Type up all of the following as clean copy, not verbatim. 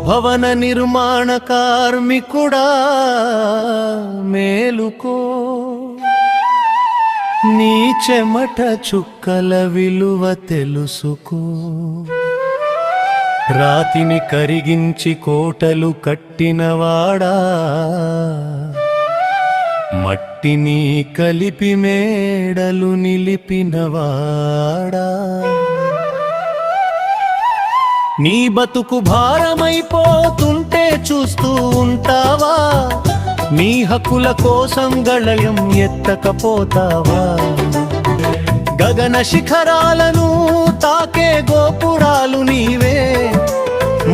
భవన నిర్మాణ కార్మికుడా మేలుకో, నీ చెమట చుక్కల విలువ తెలుసుకో. రాతిని కరిగించి కోటలు కట్టినవాడా, మట్టిని కలిపి మేడలు నిలిపినవాడా, నీ బతుకు భారమైపోతుంటే చూస్తూ ఉంటావా? నీ హక్కుల కోసం గళయం ఎత్తకపోతావా? గగన శిఖరాలను తాకే గోపురాలు నీవే,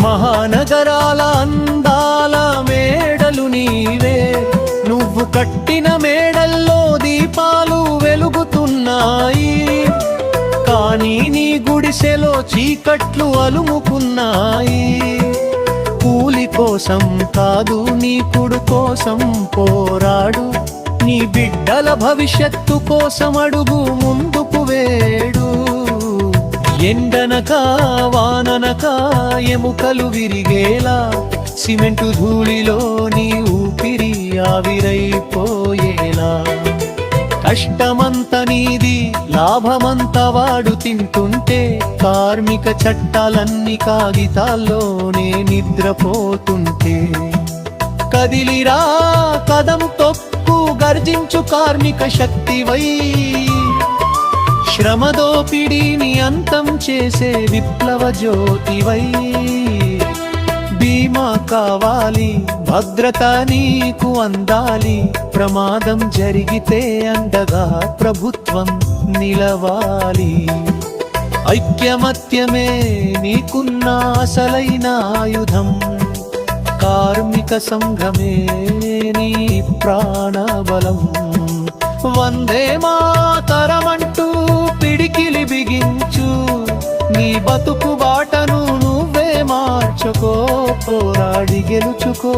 మహానగరాల అందాల మేడలు నీవే. నువ్వు కట్టిన మేడల్లో దీపాలు వెలుగుతున్నాయి, కానీ నీ గుడిసెలో చీకట్లు అలుముకున్నాయి. కూలి కోసం కాదు, నీ కుడు కోసం పోరాడు. నీ బిడ్డల భవిష్యత్తు కోసం అడుగు ముందుకు వేడు. ఎండనక వాననక ఎముకలు విరిగేలా, సిమెంటు ధూళిలో నీ ఊపిరి ఆవిరైపోయేలా. కష్టమంత నీది, లాభమంత వాడు తింటుంటే, కార్మిక చట్టాలన్నీ కాగితాల్లోనే నిద్రపోతుంటే. కదిలిరా కదం తొక్కు, గర్జించు కార్మిక శక్తివై, శ్రమదోపిడీని అంతం చేసే విప్లవ జ్యోతివై. బీమా కావాలి, భద్రత నీకు అందాలి, ప్రమాదం జరిగితే అండగా ప్రభుత్వం నిలవాలి. ఐక్యమత్యమే నీకున్న అసలైన ఆయుధం, కార్మిక సంఘమే నీ ప్రాణబలం. వందే మాతరమంటూ పిడికిలి బిగించు, నీ బతుకు బాటను నువ్వే మార్చుకో, పోరాడి గెలుచుకో.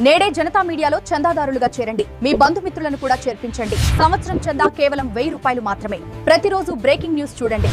నేడే జనతా మీడియాలో చందాదారులుగా చేరండి. మీ బంధుమిత్రులను కూడా చేర్పించండి. సంవత్సరం చందా కేవలం 1000 రూపాయలు మాత్రమే. ప్రతిరోజు బ్రేకింగ్ న్యూస్ చూడండి.